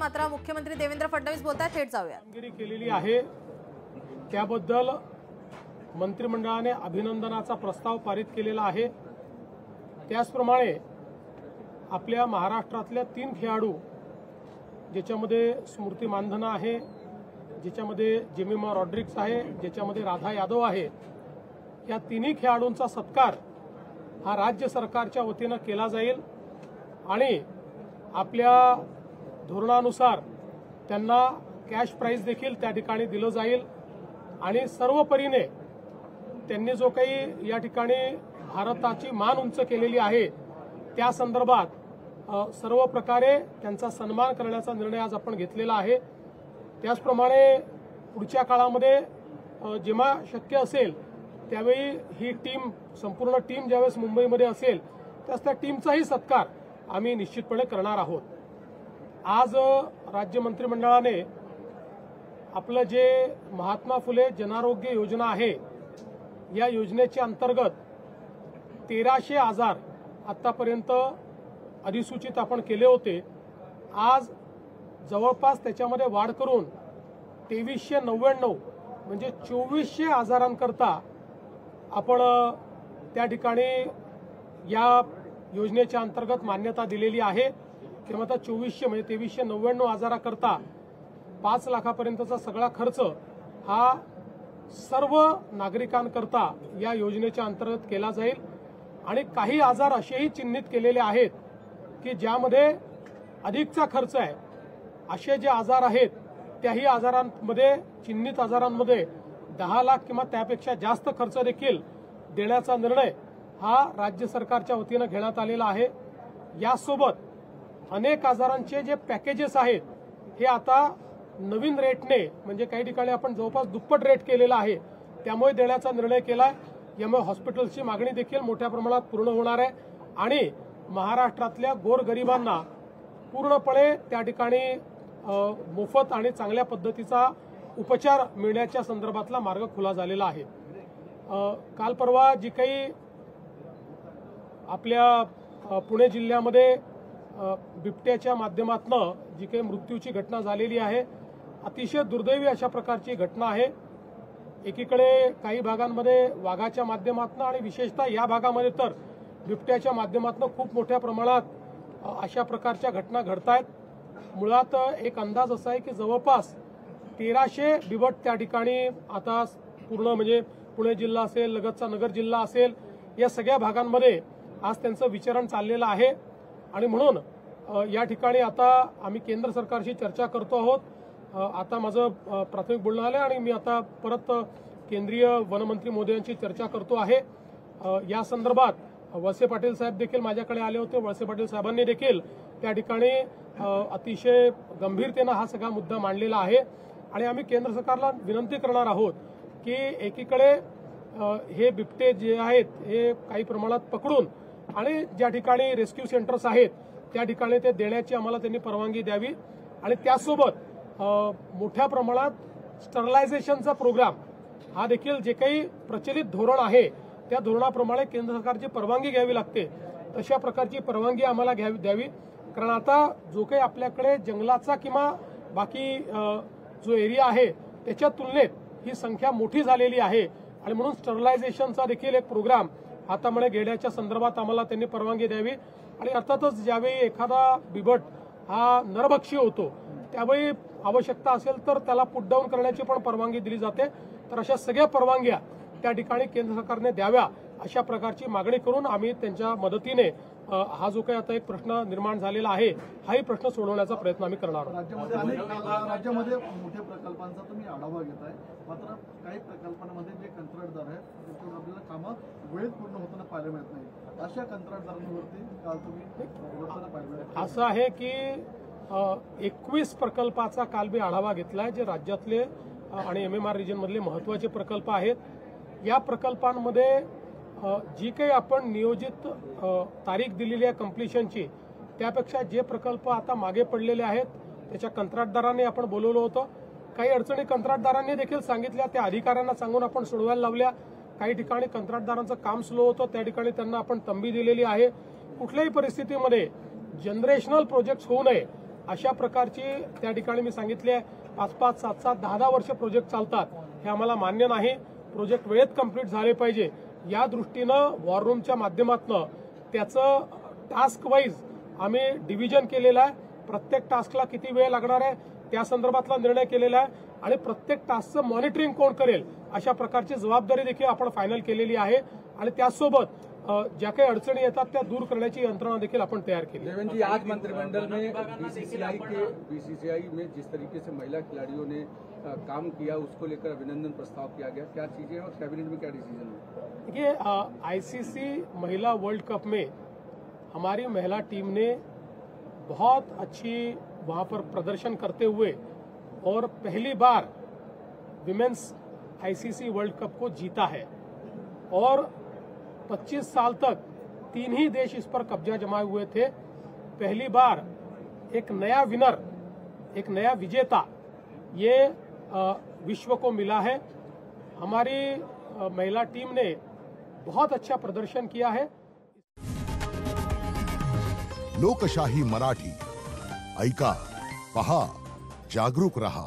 मात्र मुख्यमंत्री देवेंद्र फडणवीस बोलतात, थेट जाऊया। कामगिरी केलेली आहे त्याबद्दल मंत्रिमंडळाने अभिनंदनाचा प्रस्ताव पारित केलेला आहे। त्याचप्रमाणे आपल्या महाराष्ट्रातल्या 3 खेळाडू ज्याच्यामध्ये स्मृती मानधना आहे, ज्याच्यामध्ये जेमिमा रॉड्रिक्स आहे, ज्याच्यामध्ये राधा यादव आहे, या तिन्ही खेळाडूंचा सत्कार हा राज्य सरकारच्या वतीनं केला जाईल आणि आपल्या धोरणानुसार त्यांना कॅश प्राइज देखील त्या ठिकाणी दिलं जाईल आणि सर्व परीने त्यांनी जो काही या ठिकाणी भारताची मान उंच केलेली आहे त्या संदर्भात सर्व प्रकारे त्यांचा सन्मान करण्याचा निर्णय आज आपण घेतलेला आहे। त्याचप्रमाणे पुढच्या काळामध्ये जेव्हा शक्य असेल त्यावेळी ही टीम संपूर्ण टीम ज्यावेळेस मुंबईमध्ये असेल त्यास त्या टीमचाही सत्कार आम्ही निश्चितपणे करणार आहोत। आज राज्य मंत्रिमंडळाने आपलं जे महात्मा फुले जनआरोग्य योजना आहे या योजनेच्या अंतर्गत 1300 आजार आतापर्यंत अधिसूचित आपण केले होते। आज जवळपास त्याच्यामध्ये वाढ करून 2399 म्हणजे 2400 आजारांकरता आपण त्या ठिकाणी या योजनेच्या अंतर्गत मान्यता दिलेली आहे। किंवा आता 2400 म्हणजे 2399 आजाराकरता 5 लाखापर्यंतचा सगळा खर्च हा सर्व नागरिकांकरता या योजनेच्या अंतर्गत केला जाईल आणि काही आजार असेही चिन्हित केलेले आहेत की ज्यामध्ये अधिकचा खर्च आहे। असे जे आजार आहेत त्याही आजारांमध्ये चिन्हित आजारांमध्ये 10 लाख किंवा त्यापेक्षा जास्त खर्च देखील देण्याचा निर्णय हा राज्य सरकारच्या वतीनं घेण्यात आलेला आहे। यासोबत अनेक आजारांचे जे पॅकेजेस आहेत हे आता नवीन रेटने म्हणजे काही ठिकाणी आपण जवळपास दुप्पट रेट केलेला आहे त्यामुळे देण्याचा निर्णय केलाय। यामुळे हॉस्पिटल्सची मागणी देखील मोठ्या प्रमाणात पूर्ण होणार आहे आणि महाराष्ट्रातल्या गोरगरिबांना पूर्णपणे त्या ठिकाणी मोफत आणि चांगल्या पद्धतीचा उपचार मिळण्याच्या संदर्भातला मार्ग खुला झालेला आहे। काल परवा जी काही आपल्या पुणे जिल्ह्यामध्ये बिबट्याच्या माध्यमातून जी काही मृत्यूची घटना झालेली आहे अतिशय दुर्दैवी अशा प्रकारची घटना आहे। एकीकडे काही भागांमध्ये वाघाच्या माध्यमातून आणि विशेषतः या भागामध्ये तर बिबट्याच्या माध्यमातून खूप मोठ्या प्रमाणात अशा प्रकारच्या घटना घडतायत। मुळात एक अंदाज असा आहे की जवळपास 1300 बिबट त्या ठिकाणी आता पूर्ण म्हणजे पुणे जिल्हा असेल, लगतचा नगर जिल्हा असेल, या सगळ्या भागांमध्ये आज त्यांचं विचरण चाललेलं आहे आणि म्हणून या ठिकाणी आता आम्ही केंद्र सरकारशी चर्चा करतो आहोत। आता माझं प्राथमिक बोलणं आलं आणि मी आता परत केंद्रीय वनमंत्री मोदयांची चर्चा करतो आहे। या संदर्भात वळसे पाटील साहेब देखील माझ्याकडे आले होते। वळसे पाटील साहेबांनी देखील त्या ठिकाणी अतिशय गंभीरतेनं हा सगळा मुद्दा मांडलेला आहे आणि आम्ही केंद्र सरकारला विनंती करणार आहोत की एकीकडे हे बिबटे जे आहेत हे काही प्रमाणात पकडून आणि ज्या ठिकाणी रेस्क्यू सेंटर्स आहेत त्या ठिकाणी ते देण्याची आम्हाला त्यांनी परवानगी द्यावी आणि त्यासोबत मोठ्या प्रमाणात स्टरलायझेशनचा प्रोग्राम हा देखील जे काही प्रचलित धोरण आहे त्या धोरणाप्रमाणे केंद्र सरकारची परवानगी घ्यावी लागते तशा प्रकारची परवानगी आम्हाला द्यावी। कारण आता जो काही आपल्याकडे जंगलाचा किंवा बाकी जो एरिया आहे त्याच्या तुलनेत ही संख्या मोठी झालेली आहे आणि म्हणून स्टरलायझेशनचा देखील एक प्रोग्राम हातामध्ये घेण्याच्या संदर्भात आम्हाला त्यांनी परवानगी द्यावी आणि अर्थातच ज्यावेळी एखादा बिबट हा नरभक्षी होतो त्यावेळी आवश्यकता असेल तर त्याला पुट डाऊन करण्याची पण परवानगी दिली जाते। तर अशा सगळ्या परवानग्या त्या ठिकाणी केंद्र सरकारने द्याव्या अशा प्रकारची मागणी करून आम्ही त्यांच्या मदतीने हा जो काही आता एक प्रश्न निर्माण झालेला आहे हाही प्रश्न सोडवण्याचा प्रयत्न आम्ही करणार आहोत। राज्यामध्ये मोठ्या प्रकल्पांचा तुम्ही आढावा घेताय, मात्र काही प्रकल्पांमध्ये जे कंत्राटदार आहेत आपल्याला कामं वेळेत पूर्ण होताना पाहायला मिळत नाही। अशा कंत्राटदारांवरती काल तुम्ही असं आहे की 21 प्रकल्पाचा काल मी आढावा घेतलाय जे राज्यातले आणि MMR रिजनमधले महत्त्वाचे प्रकल्प आहेत। या प्रकल्पांमध्ये जी काही आपण नियोजित तारीख दिलेली आहे कम्प्लिशनची त्यापेक्षा जे प्रकल्प आता मागे पडलेले आहेत त्याच्या कंत्राटदारांनी आपण बोलवलं होतं। काही अडचणी कंत्राटदारांनी देखील सांगितल्या, त्या अधिकाऱ्यांना सांगून आपण सोडवायला लावल्या। काही ठिकाणी कंत्राटदारांचं काम स्लो होतं त्या ठिकाणी त्यांना आपण तंबी दिलेली आहे। कुठल्याही परिस्थितीमध्ये जनरेशनल प्रोजेक्ट्स होऊ नये अशा प्रकारची त्या ठिकाणी मी सांगितले आहे 5-5, 7-7, 10-10 वर्ष प्रोजेक्ट चालतात, हे आम्हाला मान्य नाही. प्रोजेक्ट वेळेत कंप्लीट झाले पाहिजे या दृष्टीनं वॉर रूमच्या माध्यमातून त्याचं टास्क वाईज आम्ही डिव्हिजन केलेलं आहे. प्रत्येक टास्कला किती वेळ लागणार आहे त्या संदर्भातला निर्णय केलेला आहे आणि प्रत्येक टास्कचं मॉनिटरिंग कोण करेल अशा प्रकारची जबाबदारी देखील आपण फायनल केलेली आहे. आणि त्यासोबत ज्या काही अडचणी येतात त्या दूर करण्याची यंत्रणा देखील आपण तयार केली. देवेंद्र जी, आज मंत्रिमंडल में बीसीसीआई में जिस तरीके से महिला खिलाड़ियों ने काम किया उसको लेकर अभिनंदन प्रस्ताव किया गया, क्या चीजें और कैबिनेट में क्या डिसीजन हुआ? देखिए, आईसीसी महिला वर्ल्ड कप में हमारी महिला टीम ने बहुत अच्छी वहां पर प्रदर्शन करते हुए और पहली बार विमेंस आईसीसी वर्ल्ड कप को जीता है और 25 साल तक 3 ही देश इस पर कब्जा जमाए हुए थे. पहली बार एक नया विनर, एक नया विजेता ये विश्व को मिला है. हमारी महिला टीम ने बहुत अच्छा प्रदर्शन किया है. लोकशाही मराठी ऐका, पहा, जागरूक रहा.